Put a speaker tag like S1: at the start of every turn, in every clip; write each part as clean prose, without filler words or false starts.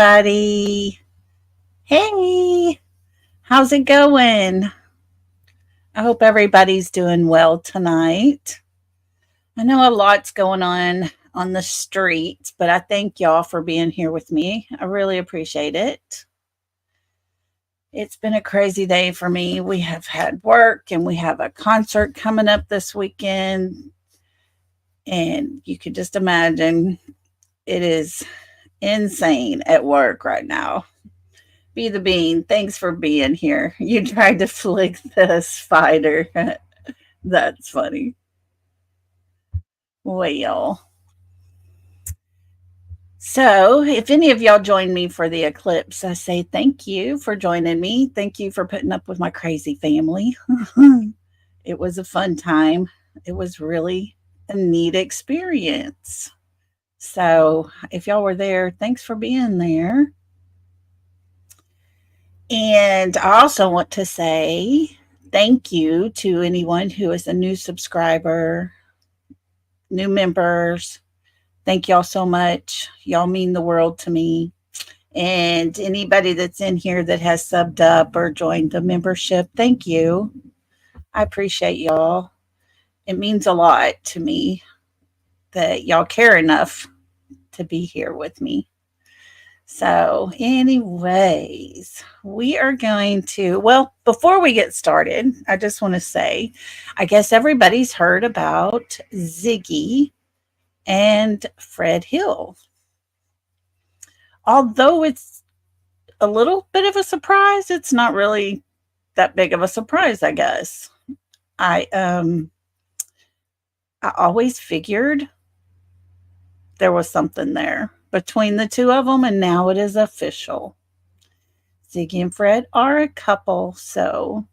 S1: everybody. Hey, how's it going? I hope everybody's doing well tonight. I know a lot's going on the streets, but I thank y'all for being here with me. I really appreciate it. It's been a crazy day for me. We have had work and we have a concert coming up this weekend. And you could just imagine it is insane at work right now. Be the Bean, thanks for being here. You tried to flick the spider. That's funny. Well, so if any of y'all join me for the eclipse, I say thank you for joining me. Thank you for putting up with my crazy family. It was a fun time. It was really a neat experience. So if y'all were there, thanks for being there. And I also want to say thank you to anyone who is a new subscriber, new members. Thank y'all so much. Y'all mean the world to me. And anybody that's in here that has subbed up or joined the membership, thank you. I appreciate y'all. It means a lot to me that y'all care enough to be here with me. So, anyways, we are going to, well, before we get started, I just want to say, I guess everybody's heard about Ziggy and Fred Hill. Although it's a little bit of a surprise, it's not really that big of a surprise, I guess. I always figured there was something there between the two of them, and now it is official. Ziggy and Fred are a couple, so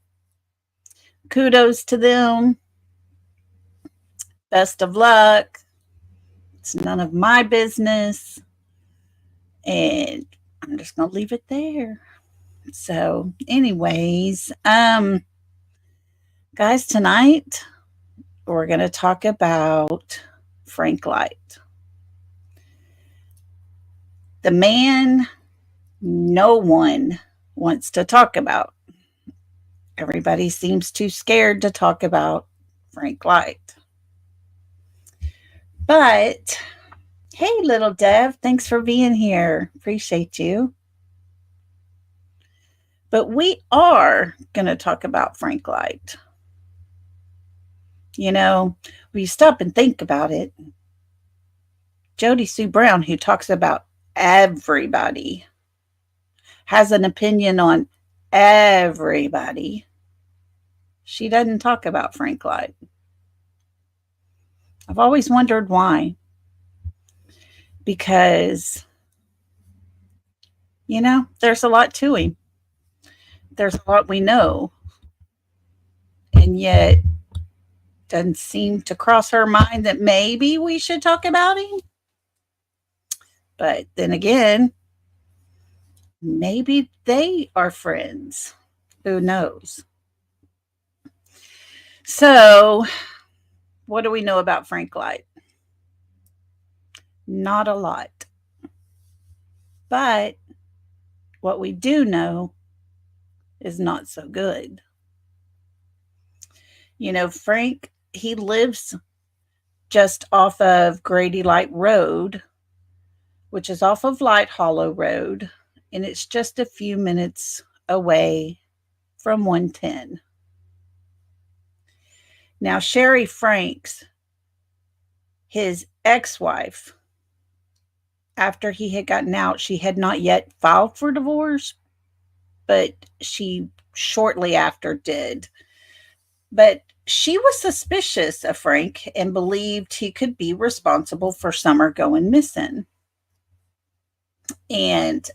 S1: kudos to them. Best of luck. It's none of my business. And I'm just going to leave it there. So, anyways, guys, tonight we're going to talk about Frank Light. The man no one wants to talk about. Everybody seems too scared to talk about Frank Light. But hey, little Dev, thanks for being here. Appreciate you. But we are going to talk about Frank Light. You know, when you stop and think about it, Jody Sue Brown, who talks about everybody, has an opinion on everybody. She doesn't talk about Frank Light. I've always wondered why. Because, you know, there's a lot to him. There's a lot we know. And yet, doesn't seem to cross her mind that maybe we should talk about him. But then again, maybe they are friends. Who knows? So, what do we know about Frank Light? Not a lot. But what we do know is not so good. You know, Frank, he lives just off of Grady Light Road, which is off of Light Hollow Road, and it's just a few minutes away from 110. Now, Sherry Franks, his ex-wife, after he had gotten out, she had not yet filed for divorce, but she shortly after did. But she was suspicious of Frank and believed he could be responsible for Summer going missing. And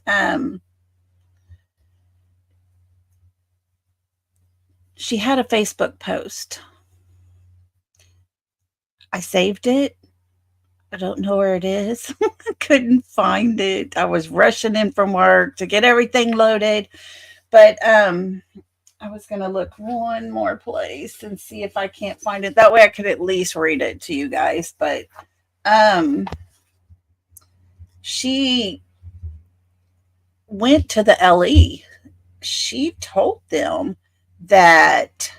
S1: she had a Facebook post. I saved it. I don't know where it is. I couldn't find it. I was rushing in from work to get everything loaded. But I was going to look one more place and see if I can't find it. That way I could at least read it to you guys. But, she, I don't know where it is. I was going to look one more place and see if I can't find it. That way I could at least read it to you guys. But, she, I don't know where it is. I couldn't find it. I was rushing in from work to get everything loaded. But, I was going to look one more place and see if I can't find it. That way I could at least read it to you guys. But, went to the LE, she told them that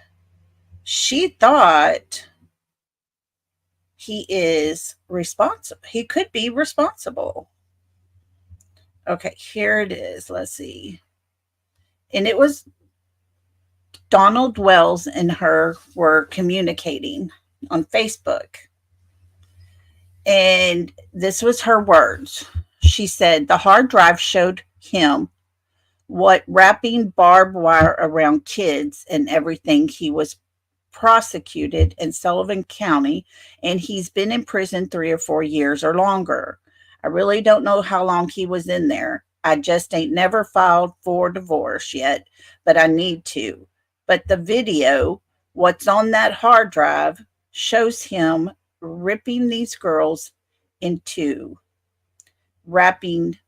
S1: she thought he could be responsible. Okay, here it is. Let's see. And it was Donald Wells and her were communicating on Facebook. And this was her words. She said the hard drive showed him what wrapping barbed wire around kids and everything. He was prosecuted in Sullivan County, and he's been in prison 3 or 4 years or longer. I really don't know how long he was in there. I just ain't never filed for divorce yet, but I need to. But the video, what's on that hard drive, shows him ripping these girls in two, wrapping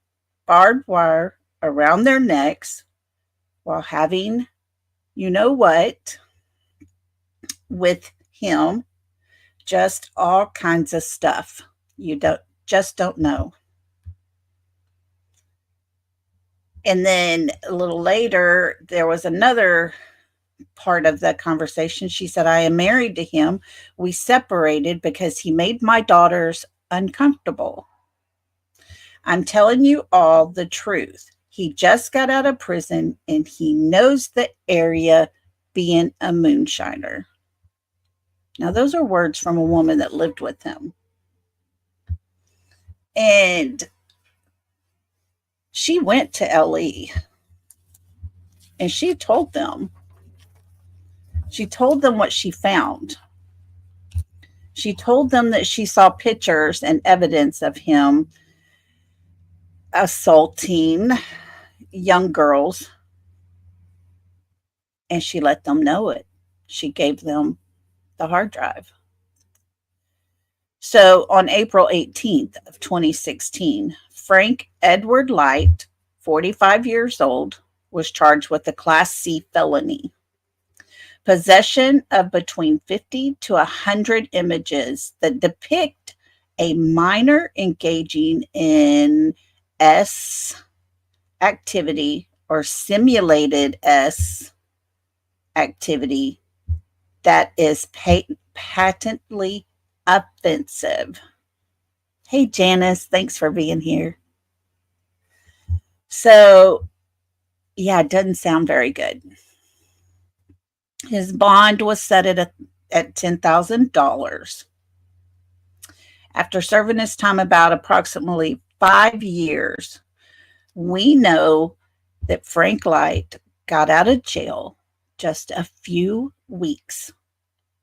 S1: barbed wire around their necks while having, you know what, with him, just all kinds of stuff. You don't know. And then a little later, there was another part of the conversation. She said, I am married to him. We separated because he made my daughters uncomfortable. I'm telling you all the truth. He just got out of prison and he knows the area, being a moonshiner. Now, those are words from a woman that lived with him. And she went to LE and she told them what she found. She told them that she saw pictures and evidence of him assaulting young girls, and she let them know it. She gave them the hard drive. So on April 18th of 2016, Frank Edward Light, 45 years old, was charged with a Class C felony. Possession of between 50 to 100 images that depict a minor engaging in S activity or simulated S activity that is patently offensive. Hey, Janice, thanks for being here. So, yeah, it doesn't sound very good. His bond was set at $10,000. After serving his time about approximately 5 years, we know that Frank Light got out of jail just a few weeks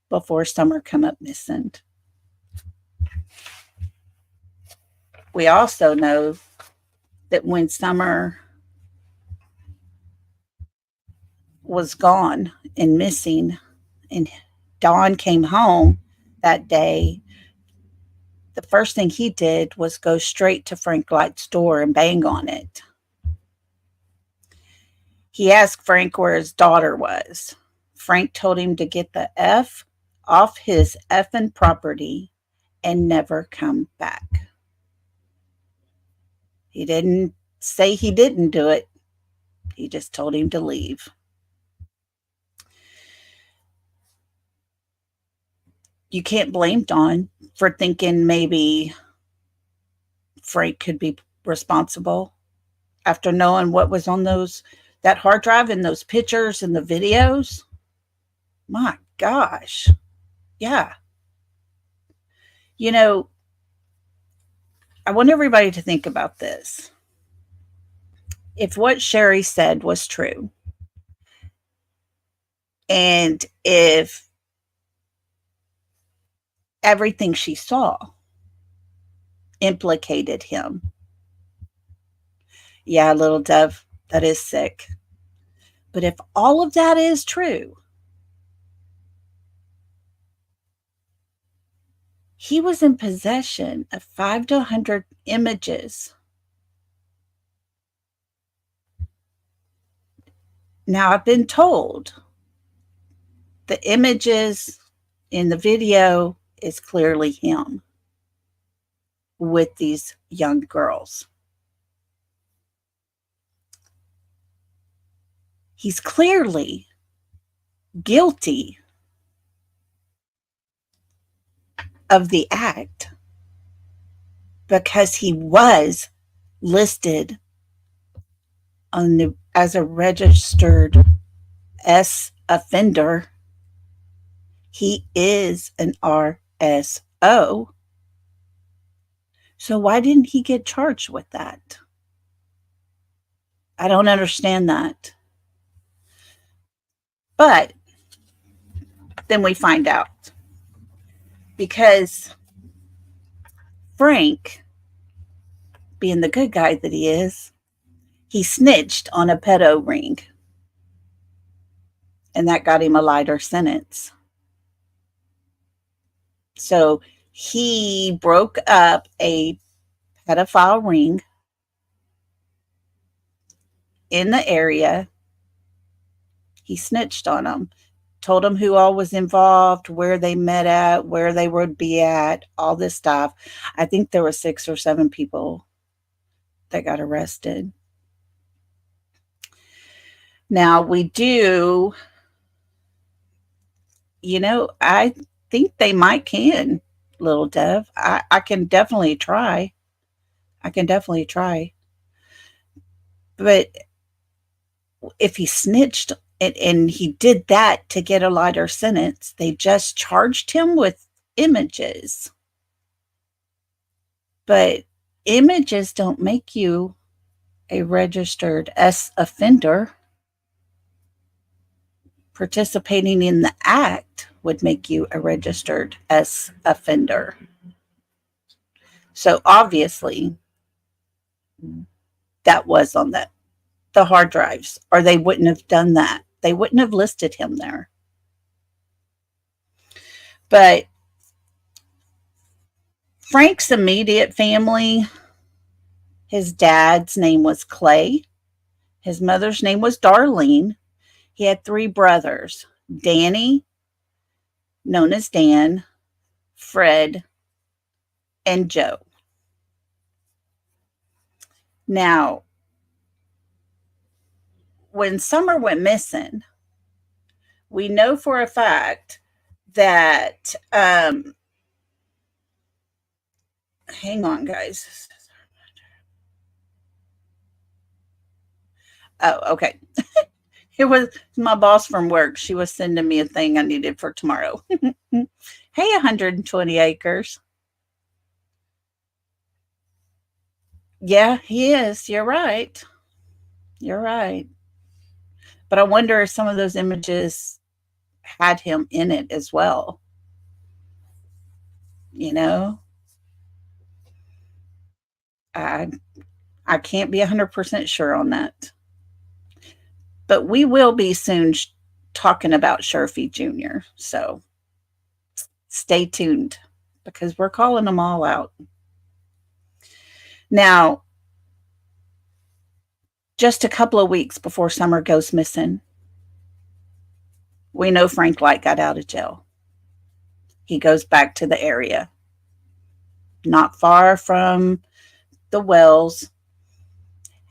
S1: before Summer come up missing. We also know that when Summer was gone and missing, and Don came home that day, the first thing he did was go straight to Frank Light's door and bang on it. He asked Frank where his daughter was. Frank told him to get the F off his effing property and never come back. He didn't say he didn't do it. He just told him to leave. You can't blame Don for thinking maybe Frank could be responsible after knowing what was on that hard drive and those pictures and the videos. My gosh. Yeah. You know, I want everybody to think about this. If what Sherry said was true, and if everything she saw implicated him, yeah, little Dove, that is sick. But if all of that is true, he was in possession of 5 to 100 images. Now, I've been told the images in the video is clearly him with these young girls. He's clearly guilty of the act because he was listed as a registered S offender. He is an RSO. So why didn't he get charged with that? I don't understand that. But then we find out. Because Frank, being the good guy that he is, he snitched on a pedo ring. And that got him a lighter sentence. So he broke up a pedophile ring in the area. He snitched on them, told them who all was involved, where they met at, where they would be at, all this stuff. I think there were 6 or 7 people that got arrested. Now we do, I think they might can, Little Dev. I can definitely try. But if he snitched and he did that to get a lighter sentence, they just charged him with images. But images don't make you a registered S offender. Participating in the act would make you a registered S offender. So obviously, that was on the hard drives, or they wouldn't have done that. They wouldn't have listed him there. But Frank's immediate family, his dad's name was Clay. His mother's name was Darlene. He had 3 brothers, Danny, known as Dan, Fred, and Joe. Now, when Summer went missing, we know for a fact that, hang on, guys. Oh, okay. It was my boss from work. She was sending me a thing I needed for tomorrow. Hey, 120 acres. Yeah, he is. You're right. But I wonder if some of those images had him in it as well. I can't be 100% sure on that. But we will be soon talking about Sherfy Jr. So stay tuned because we're calling them all out. Now, just a couple of weeks before Summer goes missing, we know Frank Light got out of jail. He goes back to the area, not far from the wells.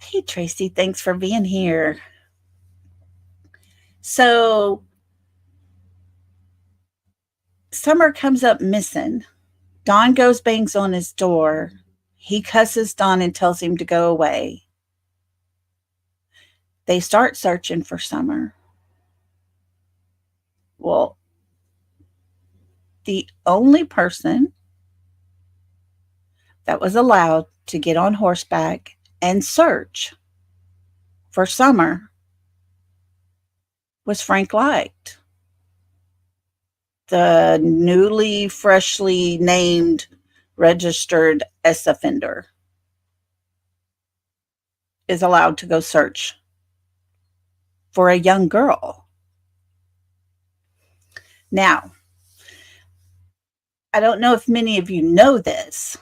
S1: Hey, Tracy, thanks for being here. So Summer comes up missing. Don goes bangs on his door. He cusses Don and tells him to go away. They start searching for Summer. Well, the only person that was allowed to get on horseback and search for Summer was Frank Light, the newly, freshly named registered S offender, is allowed to go search for a young girl. Now, I don't know if many of you know this,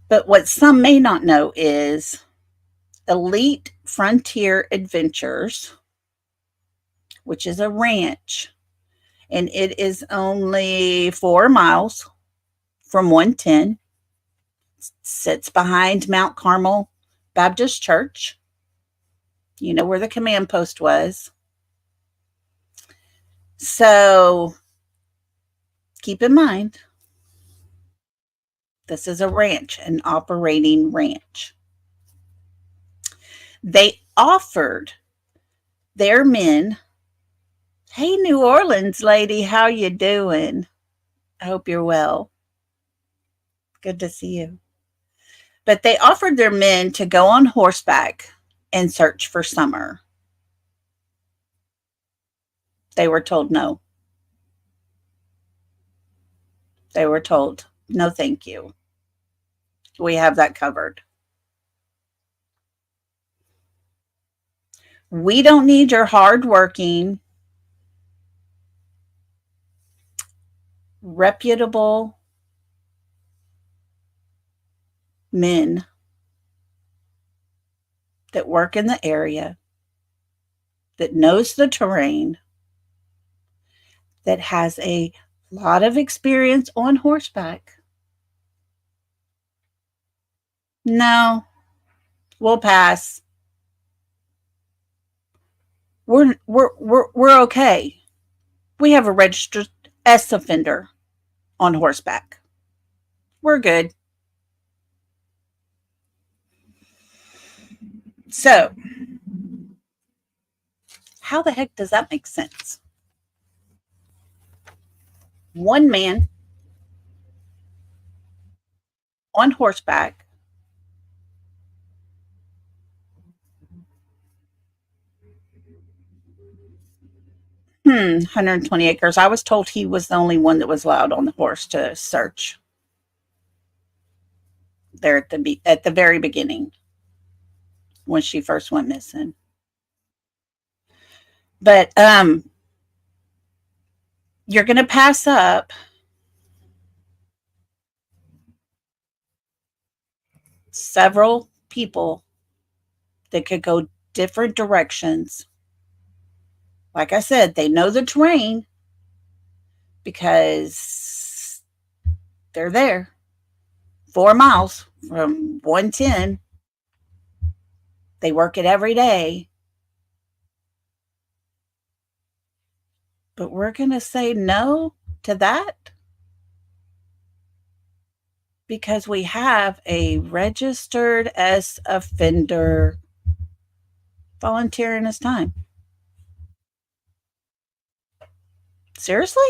S1: but what some may not know is Elite Frontier Adventures, which is a ranch, and it is only 4 miles from 110. Sits behind Mount Carmel Baptist Church. You know where the command post was. So keep in mind, this is a ranch, an operating ranch. They offered their men, "Hey, New Orleans lady, how you doing? I hope you're well. Good to see you." But they offered their men to go on horseback and search for Summer. They were told no. They were told, "No, thank you. We have that covered. We don't need your hardworking, reputable men that work in the area, that knows the terrain, that has a lot of experience on horseback. No, we'll pass. We're okay. We have a registered S offender on horseback. We're good." So, how the heck does that make sense? One man on horseback, 120 acres. I was told he was the only one that was allowed on the horse to search there at the very beginning when she first went missing. But you're going to pass up several people that could go different directions. Like I said, they know the terrain because they're there 4 miles from 110. They work it every day. But we're going to say no to that because we have a registered S offender volunteering his time. Seriously?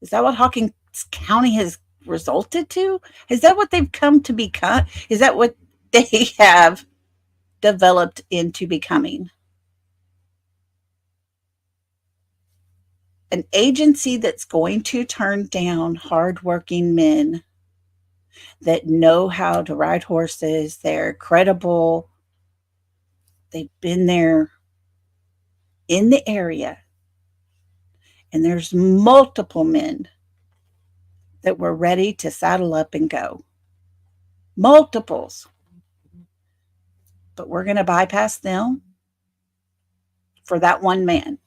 S1: Is that what Hawkins County has resulted to? Is that what they've come to become? Is that what they have developed into becoming? An agency that's going to turn down hardworking men that know how to ride horses. They're credible. They've been there in the area. And there's multiple men that were ready to saddle up and go. Multiples. But we're going to bypass them for that one man.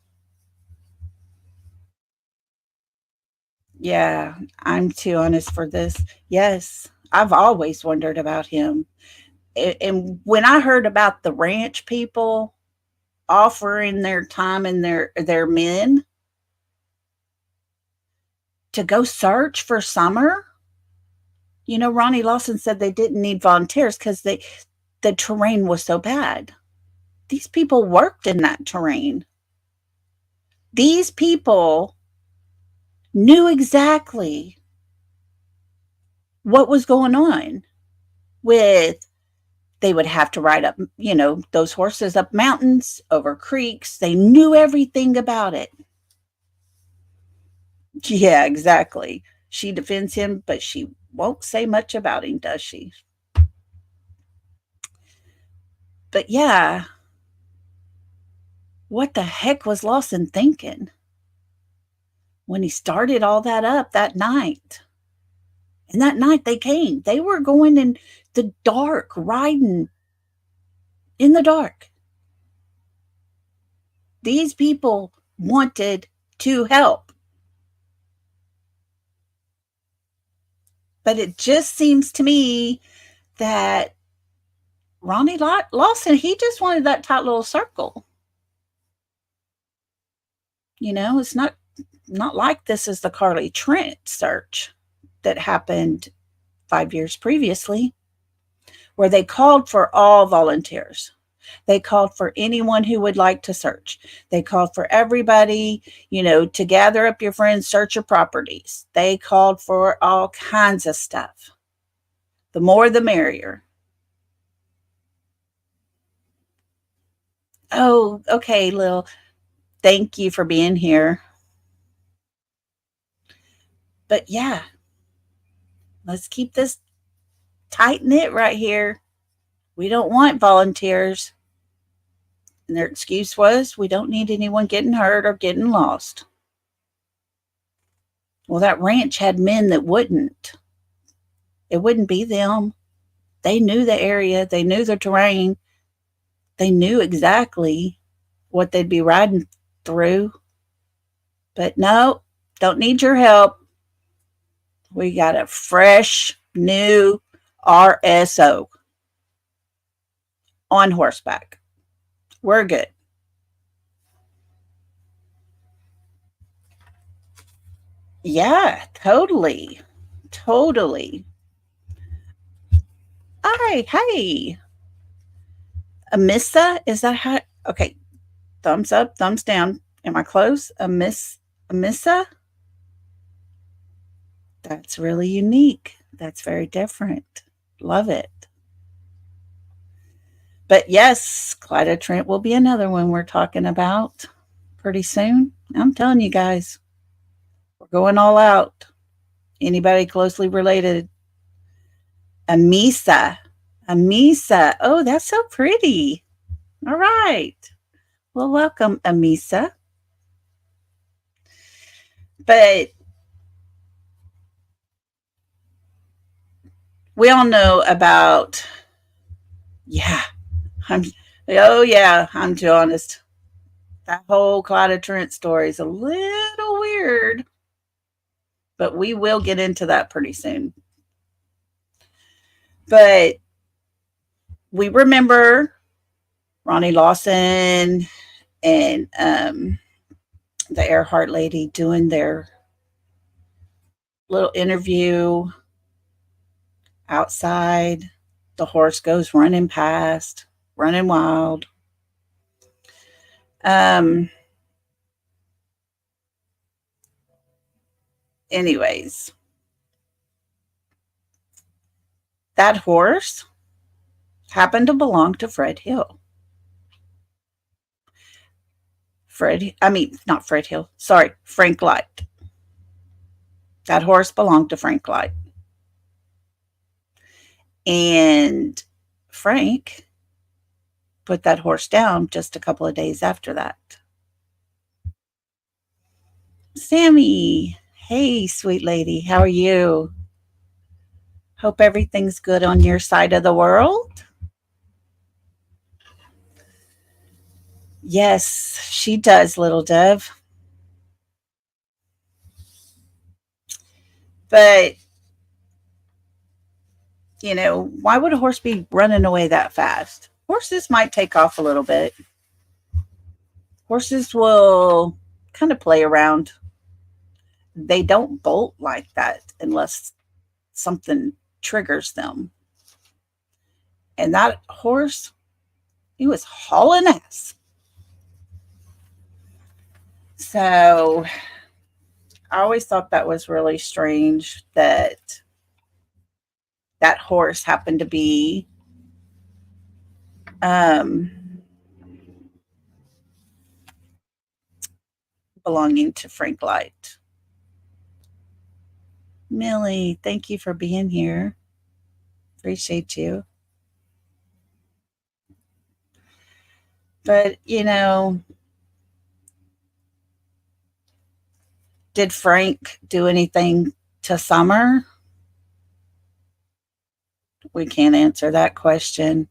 S1: Yeah, I'm too honest for this. Yes, I've always wondered about him. And when I heard about the ranch people offering their time and their men to go search for Summer, you know, Ronnie Lawson said they didn't need volunteers because the terrain was so bad. These people worked in that terrain. These people knew exactly what was going on with they would have to ride up, you know, those horses up mountains, over creeks. They knew everything about it. Yeah, exactly. She defends him, but she won't say much about him, does she? But yeah, what the heck was Lawson thinking when he started all that up that night? And that night they came. They were going in the dark, riding in the dark. These people wanted to help. But it just seems to me that Ronnie Lawson, he just wanted that tight little circle. It's not like this is the Carly Trent search that happened 5 years previously, where they called for all volunteers. They called for anyone who would like to search. They called for everybody, to gather up your friends, search your properties. They called for all kinds of stuff. The more, the merrier. Oh, okay, Lil. Thank you for being here. But yeah, let's keep this tight knit right here. We don't want volunteers. And their excuse was, we don't need anyone getting hurt or getting lost. Well, that ranch had men that wouldn't. It wouldn't be them. They knew the area, they knew the terrain, they knew exactly what they'd be riding through. But no, don't need your help. We got a fresh, new RSO on horseback. We're good. Yeah, totally. Totally. Hi, hey. Amissa, is that how? Okay, thumbs up, thumbs down. Am I close? Amissa? That's really unique. That's very different. Love it. But yes, Clyda Trent will be another one we're talking about pretty soon. I'm telling you guys, we're going all out. Anybody closely related? Amisa. Amisa. Oh, that's so pretty. All right. Well, welcome, Amisa. But we all know about, yeah, I'm, oh, yeah, I'm too honest. That whole Clyda Trent story is a little weird, but we will get into that pretty soon. But we remember Ronnie Lawson and the Earhart lady doing their little interview outside. The horse goes running past, running wild. Anyways, that horse happened to belong to Fred Hill. Not Fred Hill. Sorry, Frank Light. That horse belonged to Frank Light. And Frank put that horse down just a couple of days after that. Sammy, hey, sweet lady, how are you? Hope everything's good on your side of the world. Yes, she does, little dove. But, why would a horse be running away that fast? Horses might take off a little bit. Horses will kind of play around. They don't bolt like that unless something triggers them. And that horse, he was hauling ass. So I always thought that was really strange that that horse happened to be belonging to Frank Light. Millie, thank you for being here. Appreciate you. But, did Frank do anything to Summer? We can't answer that question.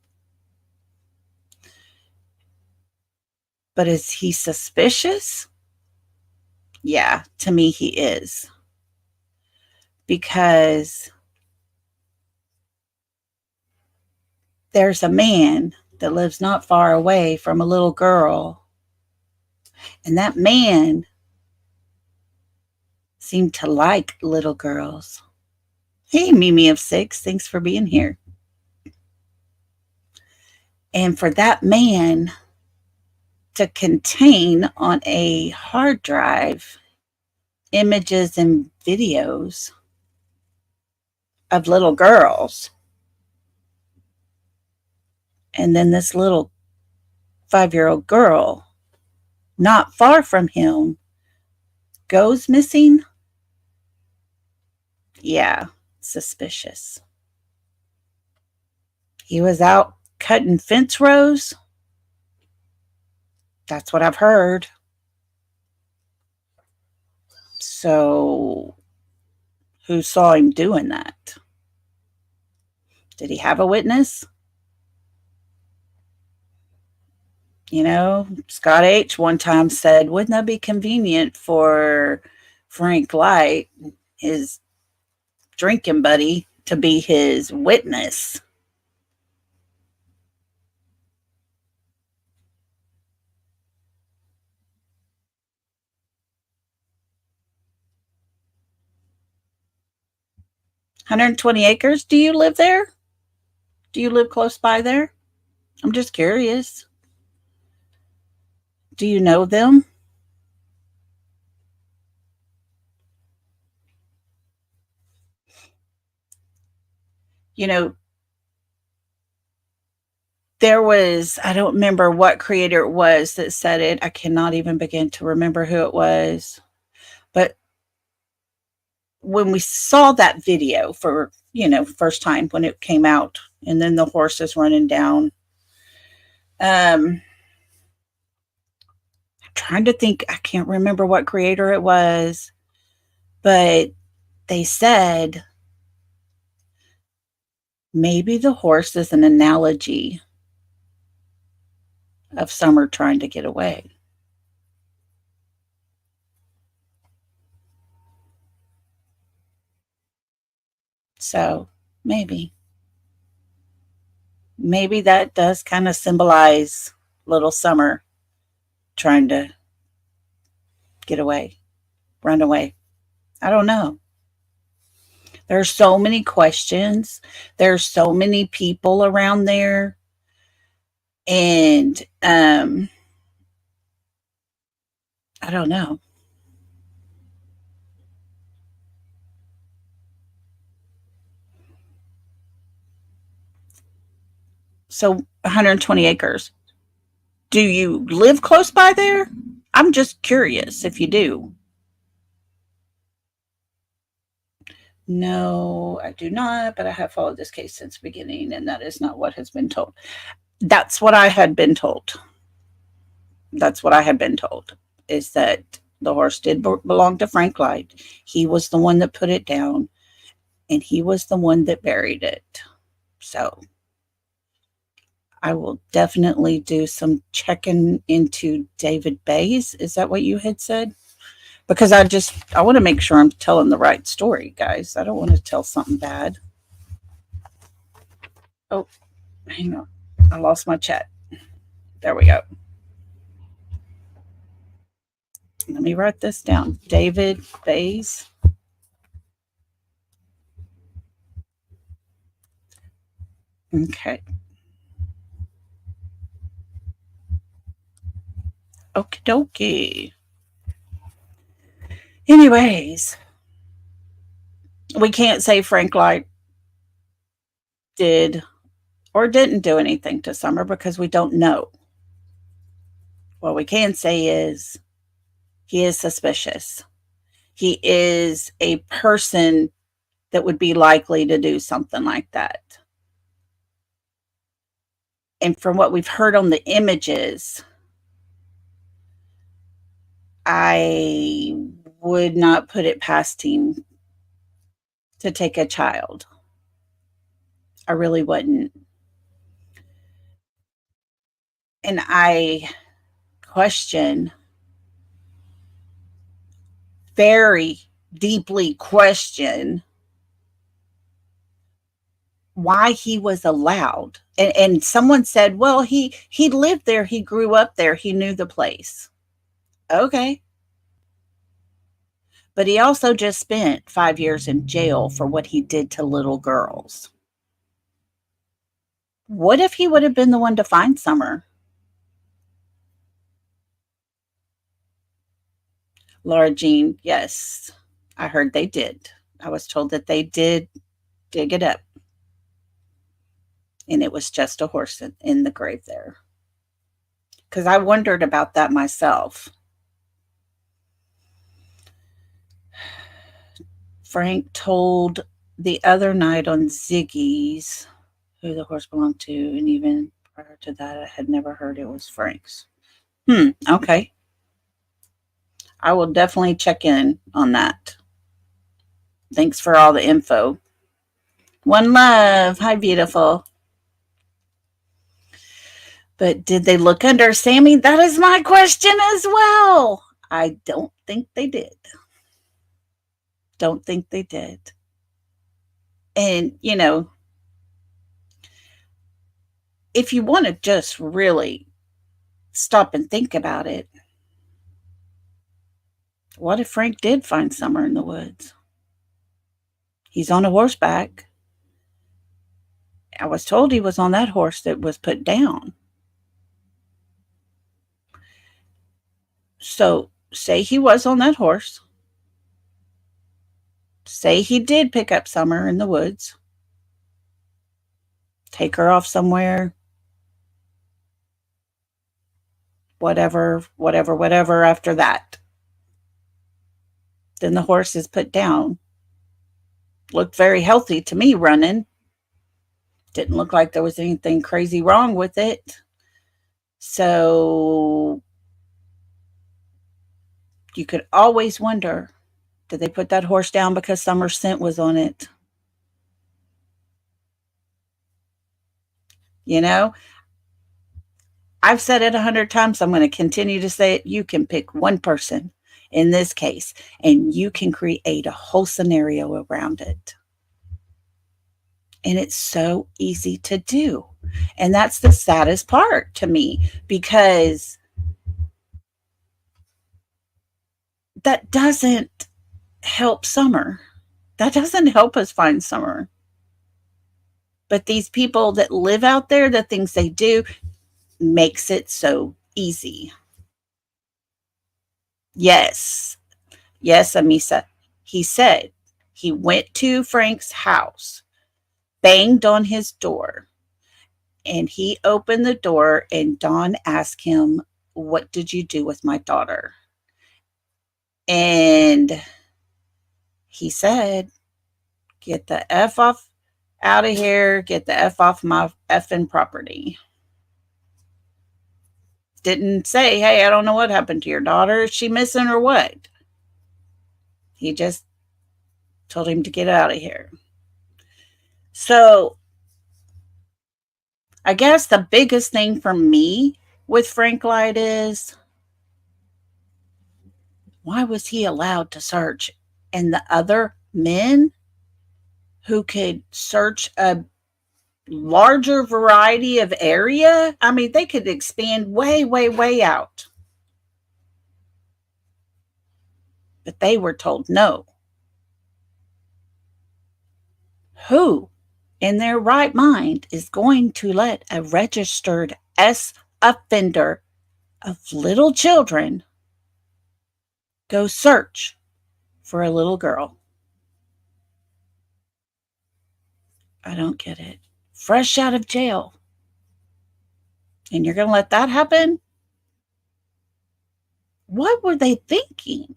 S1: But is he suspicious? Yeah, to me, he is. Because there's a man that lives not far away from a little girl, and that man seemed to like little girls. Hey, Mimi of Six, thanks for being here. And for that man to contain on a hard drive images and videos of little girls, and then this little 5-year-old girl not far from him goes missing, yeah, suspicious. He was out cutting fence rows. That's what I've heard. So, who saw him doing that? Did he have a witness? You know, Scott H. one time said, wouldn't that be convenient for Frank Light, his drinking buddy, to be his witness? $120 acres? Do you live there? Do you live close by there? I'm just curious. Do you know them? You know, there was, I don't remember what creator it was that said it. I cannot even begin to remember who it was. But when we saw that video for, first time when it came out, and then the horses running down, I'm trying to think, I can't remember what creator it was, but they said maybe the horse is an analogy of Summer trying to get away. So maybe that does kind of symbolize little Summer trying to get away, run away. I don't know. There's so many questions. There's so many people around there. And I don't know. So 120 acres. Do you live close by there? I'm just curious if you do. No, I do not, but I have followed this case since the beginning, and that is not what has been told. That's what I had been told. That's what I had been told, is that the horse did belong to Frank Light. He was the one that put it down, and he was the one that buried it. So I will definitely do some checking into David Bays. Is that what you had said? Because I want to make sure I'm telling the right story, guys. I don't want to tell something bad. Oh, hang on. I lost my chat. There we go. Let me write this down. David Bays. Okay. Okie dokie. Anyways, we can't say Frank Light did or didn't do anything to Summer because we don't know. What we can say is he is suspicious. He is a person that would be likely to do something like that. And from what we've heard on the images, I would not put it past him to take a child. I really wouldn't. And I question, very deeply question, why he was allowed. And someone said, well, he lived there, he grew up there, he knew the place. Okay. But he also just spent 5 years in jail for what he did to little girls. What if he would have been the one to find Summer? Laura Jean, yes. I heard they did. I was told that they did dig it up. And it was just a horse in the grave there. Because I wondered about that myself. Frank told the other night on Ziggy's who the horse belonged to, and even prior to that, I had never heard it was Frank's. Okay. I will definitely check in on that. Thanks for all the info. One love. Hi, beautiful. But did they look under Sammy? That is my question as well. I don't think they did. Don't think they did. And, if you want to just really stop and think about it, what if Frank did find Summer in the woods? He's on a horseback. I was told he was on that horse that was put down. So, say he was on that horse. Say he did pick up Summer in the woods, take her off somewhere, whatever after that. Then the horse is put down. Looked very healthy to me running. Didn't look like there was anything crazy wrong with it. So you could always wonder, did they put that horse down because Summer's scent was on it? I've said it 100 times. I'm going to continue to say it. You can pick one person in this case, and you can create a whole scenario around it. And it's so easy to do. And that's the saddest part to me, because that doesn't help Summer. That doesn't help us find Summer. But these people that live out there, the things they do, makes it so easy. Yes, Amisa. He said he went to Frank's house, banged on his door, and he opened the door, and Dawn asked him, what did you do with my daughter? And he said, get the F off out of here, get the F off my effing property. Didn't say, hey, I don't know what happened to your daughter. Is she missing or what? He just told him to get out of here. So I guess the biggest thing for me with Frank Light is, why was he allowed to search? And the other men who could search a larger variety of area, I mean, they could expand way out. But they were told no. Who in their right mind is going to let a registered S offender of little children go search for a little girl? I don't get it. Fresh out of jail. And you're going to let that happen? What were they thinking?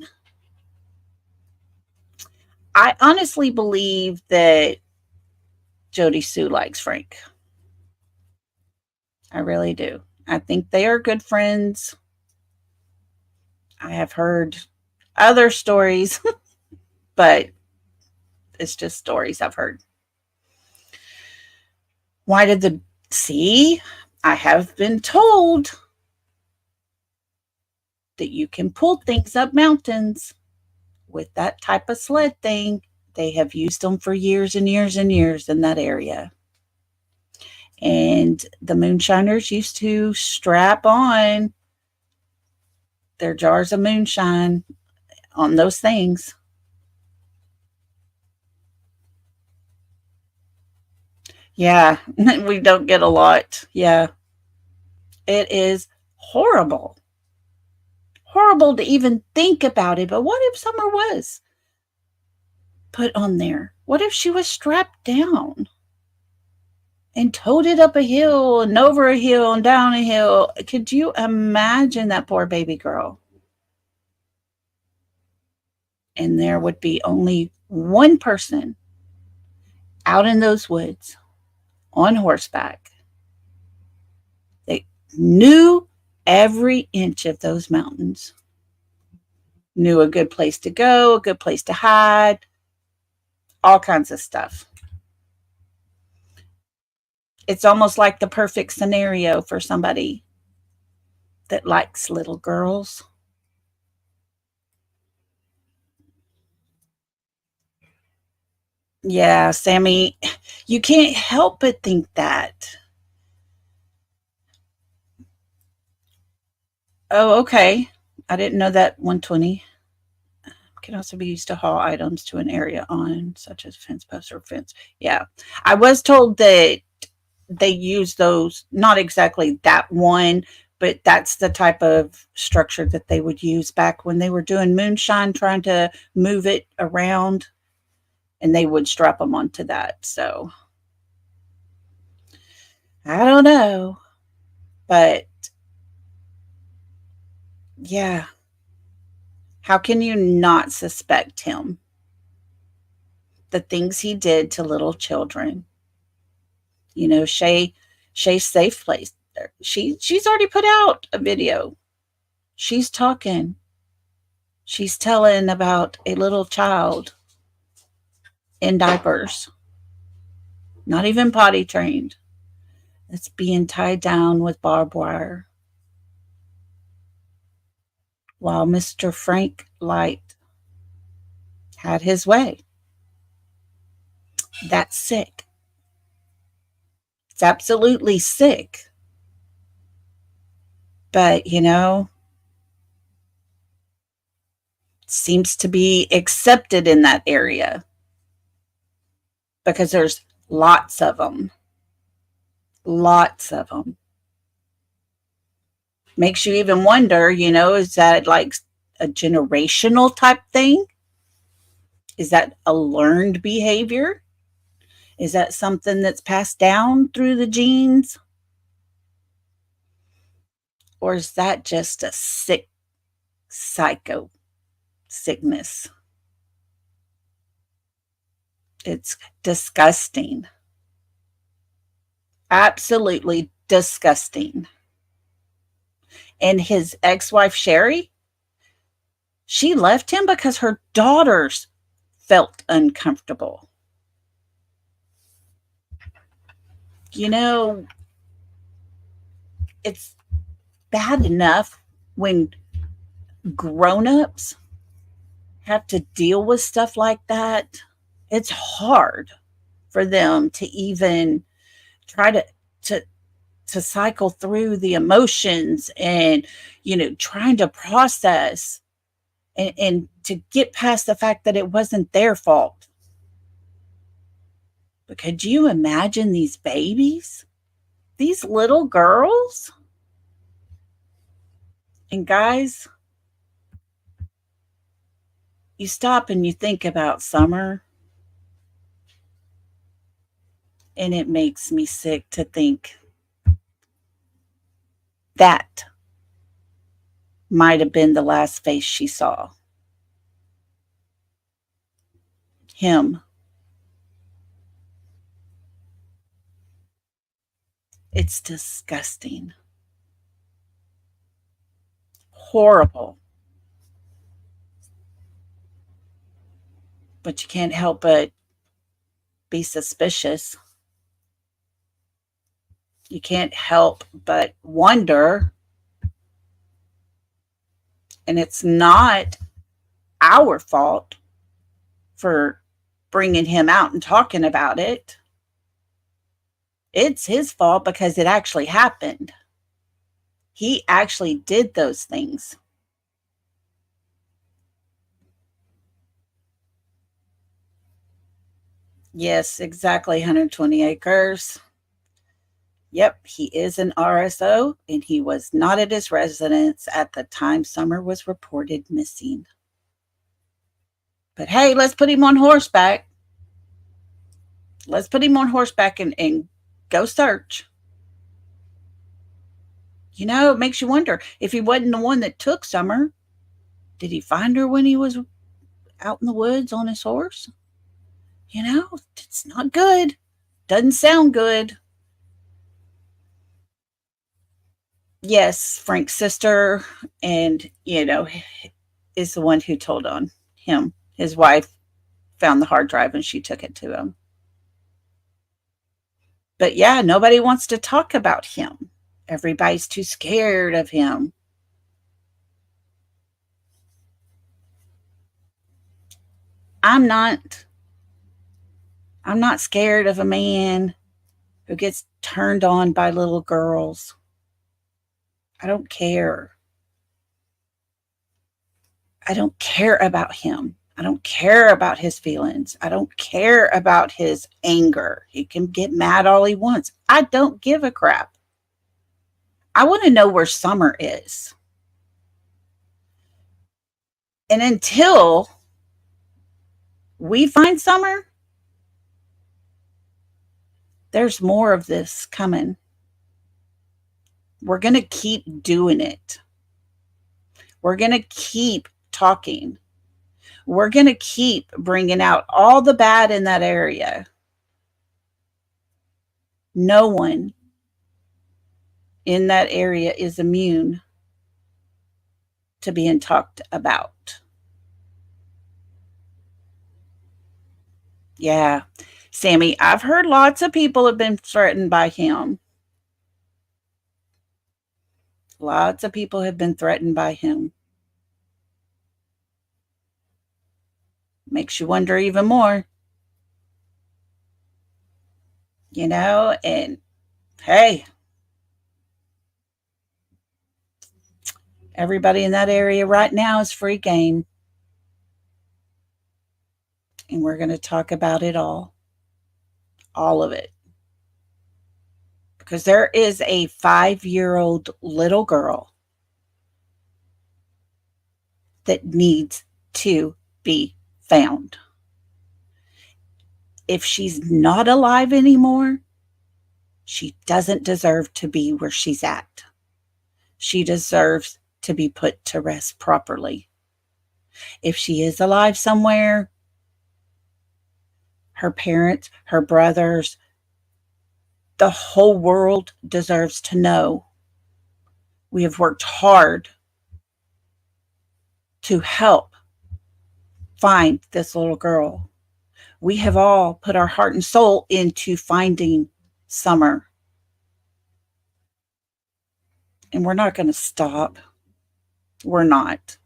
S1: I honestly believe that Jody Sue likes Frank. I really do. I think they are good friends. I have heard other stories, but it's just stories I've heard. Why did the see? I have been told that you can pull things up mountains with that type of sled thing. They have used them for years and years and years in that area. And the moonshiners used to strap on their jars of moonshine on those things. Yeah, we don't get a lot. Yeah, it is horrible. Horrible to even think about it. But what if Summer was put on there? What if she was strapped down and toted up a hill and over a hill and down a hill? Could you imagine that poor baby girl? And there would be only one person out in those woods on horseback that knew every inch of those mountains, knew a good place to go, a good place to hide, all kinds of stuff. It's almost like the perfect scenario for somebody that likes little girls. Yeah, Sammy, you can't help but think that. Oh, okay. I didn't know that 120 can also be used to haul items to an area on, such as fence posts or fence. Yeah. I was told that they use those, not exactly that one, but that's the type of structure that they would use back when they were doing moonshine, trying to move it around, and they would strap them onto that. So I don't know, but yeah, how can you not suspect him? The things he did to little children. You know, Shay's safe place. She's already put out a video. She's talking. She's telling about a little child in diapers, not even potty trained, that's being tied down with barbed wire while Mr. Frank Light had his way. That's sick. It's absolutely sick. But, seems to be accepted in that area because there's lots of them. Lots of them. Makes you even wonder, is that like a generational type thing? Is that a learned behavior? Is that something that's passed down through the genes? Or is that just a sick psycho sickness? It's disgusting. Absolutely disgusting. And his ex-wife, Sherry, she left him because her daughters felt uncomfortable. It's bad enough when grown-ups have to deal with stuff like that. It's hard for them to even try to to cycle through the emotions and trying to process and to get past the fact that it wasn't their fault. But could you imagine these babies, these little girls? And guys, you stop and you think about Summer, and it makes me sick to think that might have been the last face she saw. Him. It's disgusting. Horrible. But you can't help but be suspicious. You can't help but wonder. And it's not our fault for bringing him out and talking about it. It's his fault because it actually happened. He actually did those things. Yes, exactly. 120 acres. Yep, he is an RSO, and he was not at his residence at the time Summer was reported missing. But hey, let's put him on horseback. Let's put him on horseback and go search. You know, it makes you wonder if he wasn't the one that took Summer, did he find her when he was out in the woods on his horse? You know, it's not good. Doesn't sound good. Yes, Frank's sister, and, is the one who told on him. His wife found the hard drive and she took it to him. But yeah, nobody wants to talk about him. Everybody's too scared of him. I'm not. I'm not scared of a man who gets turned on by little girls. I don't care. I don't care about him. I don't care about his feelings. I don't care about his anger. He can get mad all he wants. I don't give a crap. I want to know where Summer is. And until we find Summer, there's more of this coming. We're going to keep doing it. We're going to keep talking. We're going to keep bringing out all the bad in that area. No one in that area is immune to being talked about. Yeah. Sammy, I've heard lots of people have been threatened by him. Lots of people have been threatened by him. Makes you wonder even more. And hey, everybody in that area right now is free game. And we're going to talk about it all of it. Because there is a 5-year-old little girl that needs to be found. If she's not alive anymore, she doesn't deserve to be where she's at. She deserves to be put to rest properly. If she is alive somewhere, her parents, her brothers, the whole world deserves to know. We have worked hard to help find this little girl. We have all put our heart and soul into finding Summer. And we're not going to stop. We're not.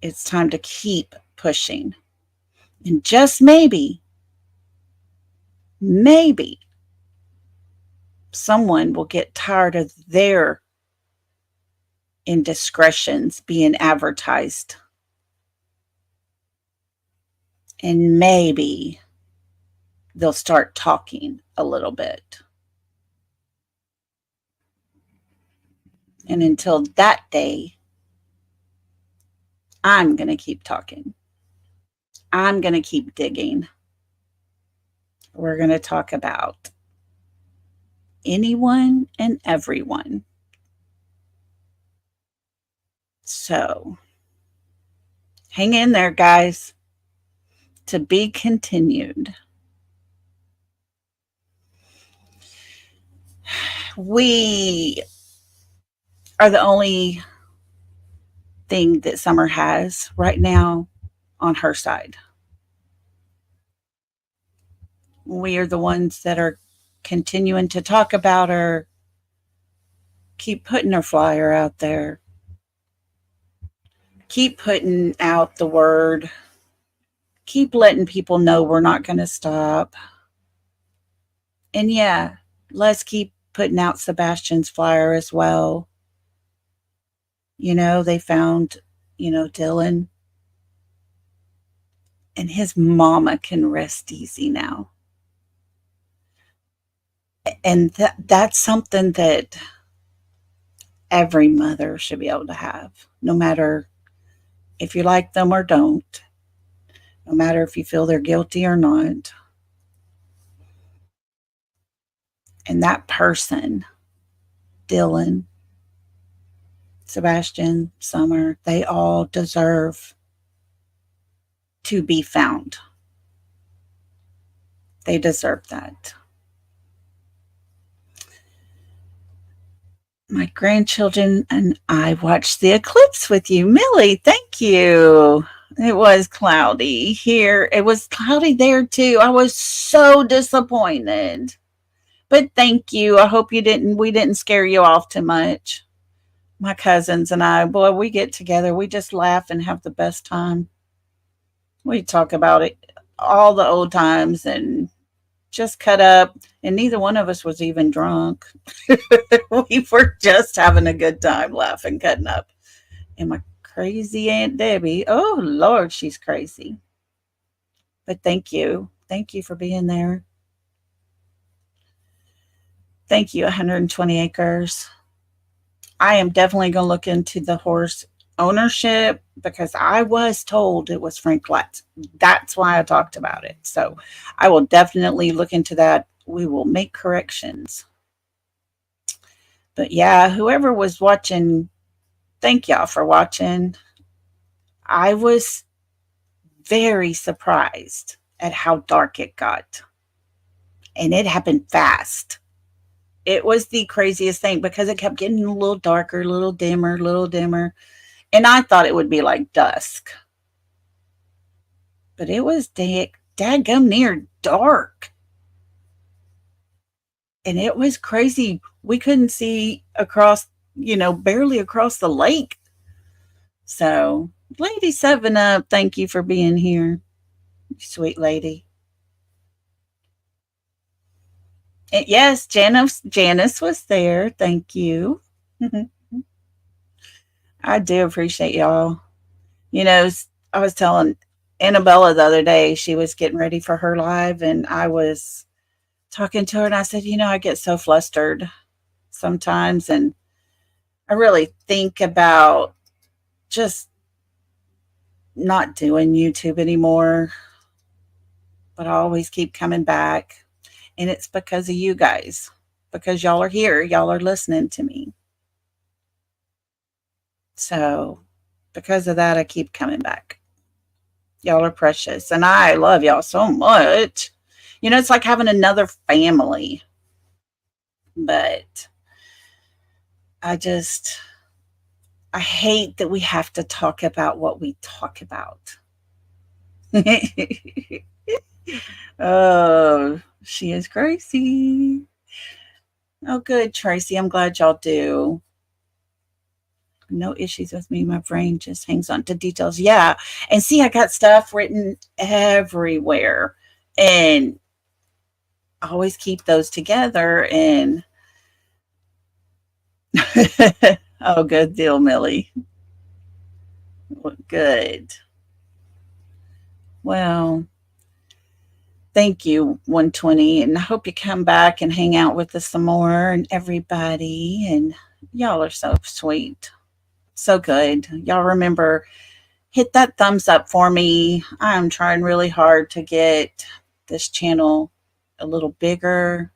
S1: It's time to keep pushing. And just maybe someone will get tired of their indiscretions being advertised. And maybe they'll start talking a little bit. And until that day, I'm going to keep talking. I'm going to keep digging. We're going to talk about anyone and everyone. So, hang in there, guys. To be continued. We are the only thing that Summer has right now on her side. We are the ones that are continuing to talk about her, keep putting her flyer out there, keep putting out the word keep letting people know we're not going to stop. And yeah, let's keep putting out Sebastian's flyer as well. They found, Dylan, and his mama can rest easy now. And that's something that every mother should be able to have, no matter if you like them or don't, no matter if you feel they're guilty or not. And that person, Dylan, Sebastian, Summer, they all deserve to be found. They deserve that. My grandchildren and I watched the eclipse with you. Millie, thank you. It was cloudy here. It was cloudy there too. I was so disappointed. But thank you. I hope we didn't scare you off too much. My cousins and I, boy, we get together. We just laugh and have the best time. We talk about it, all the old times, and just cut up. And neither one of us was even drunk. We were just having a good time laughing, cutting up. And my crazy Aunt Debbie, oh Lord, she's crazy. But thank you. Thank you for being there. Thank you, 120 acres. I am definitely going to look into the horse ownership because I was told it was Frank Latz. That's why I talked about it. So I will definitely look into that. We will make corrections. But yeah, whoever was watching, thank y'all for watching. I was very surprised at how dark it got. And it happened fast. It was the craziest thing because it kept getting a little darker, a little dimmer, a little dimmer. And I thought it would be like dusk. But it was dadgum near dark. And it was crazy. We couldn't see across, barely across the lake. So, Lady 7 Up, thank you for being here. Sweet lady. And yes, Janice was there. Thank you. I do appreciate y'all. I was telling Annabella the other day, she was getting ready for her live, and I was talking to her, and I said, I get so flustered sometimes, and I really think about just not doing YouTube anymore, but I always keep coming back. And it's because of you guys, because y'all are here, y'all are listening to me. So because of that, I keep coming back. Y'all are precious, and I love y'all so much. It's like having another family. But I hate that we have to talk about what we talk about. Oh, she is crazy. Oh, good, Tracy. I'm glad y'all do. No issues with me. My brain just hangs on to details. Yeah. And see, I got stuff written everywhere. And I always keep those together. And oh, good deal, Millie. Good. Well, thank you, 120. And I hope you come back and hang out with us some more and everybody. And y'all are so sweet. So good. Y'all remember, hit that thumbs up for me. I'm trying really hard to get this channel a little bigger.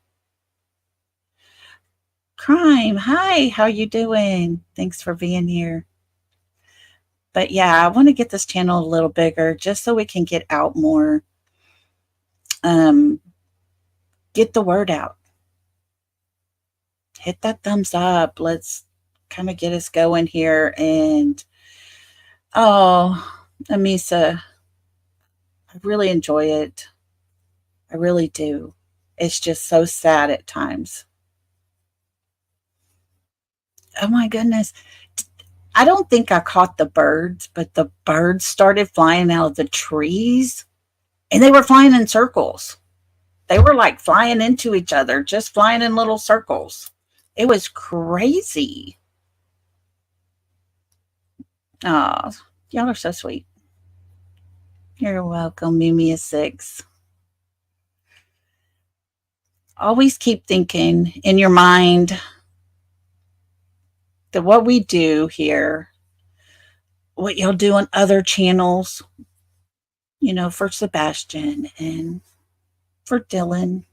S1: Crime, hi, how you doing? Thanks for being here. But yeah, I want to get this channel a little bigger just so we can get out more. Get the word out. Hit that thumbs up. Let's kind of get us going here. And oh, Amisa, I really enjoy it. I really do. It's just so sad at times. Oh my goodness. I don't think I caught the birds, but the birds started flying out of the trees. And they were flying in circles. They were like flying into each other, just flying in little circles. It was crazy. Oh, y'all are so sweet. You're welcome, Mumia6. Always keep thinking in your mind that what we do here, what y'all do on other channels, for Sebastian and for Dylan,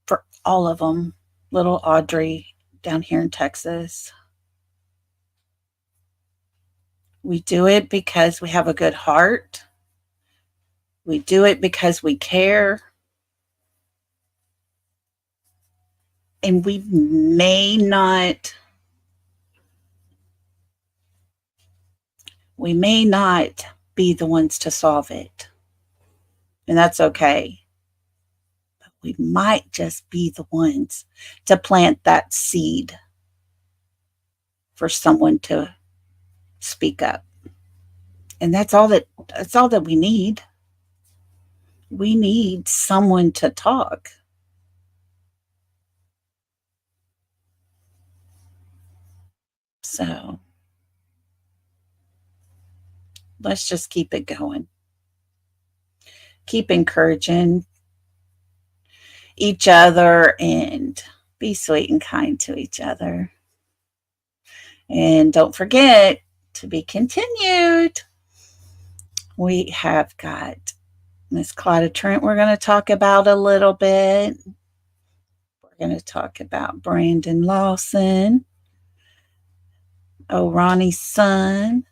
S1: for all of them, little Audrey down here in Texas. We do it because we have a good heart. We do it because we care. And we may not be the ones to solve it. And that's okay. But we might just be the ones to plant that seed for someone to speak up. And that's all that we need. We need someone to talk. So let's just keep it going. Keep encouraging each other and be sweet and kind to each other. And don't forget, to be continued, we have got Miss Claudia Trent we're going to talk about a little bit. We're going to talk about Brandon Lawson, Ronnie's son.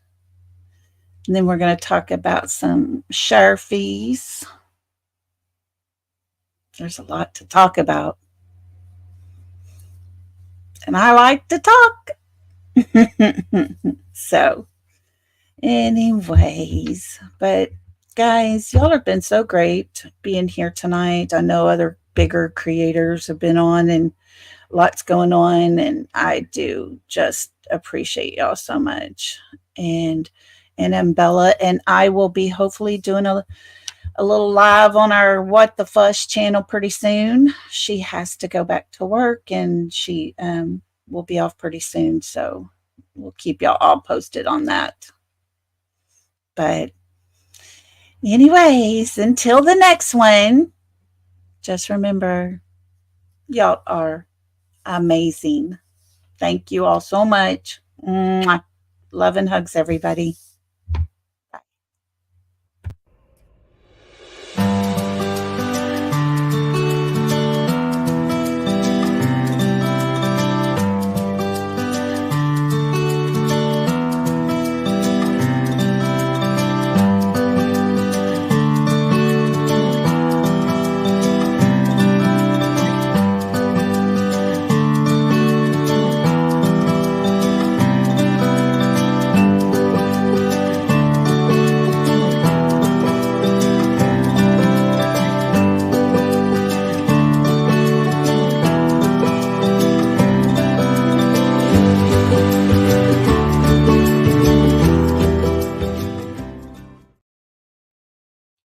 S1: And then we're going to talk about some Sharfies. There's a lot to talk about. And I like to talk. So, anyways, but guys, y'all have been so great being here tonight. I know other bigger creators have been on and lots going on, and I do just appreciate y'all so much. And Bella and I will be hopefully doing a little live on our What the Fuss channel pretty soon. She has to go back to work, and she will be off pretty soon, so we'll keep y'all all posted on that. But anyways, until the next one, just remember, y'all are amazing. Thank you all so much. Mwah. Love and hugs, everybody.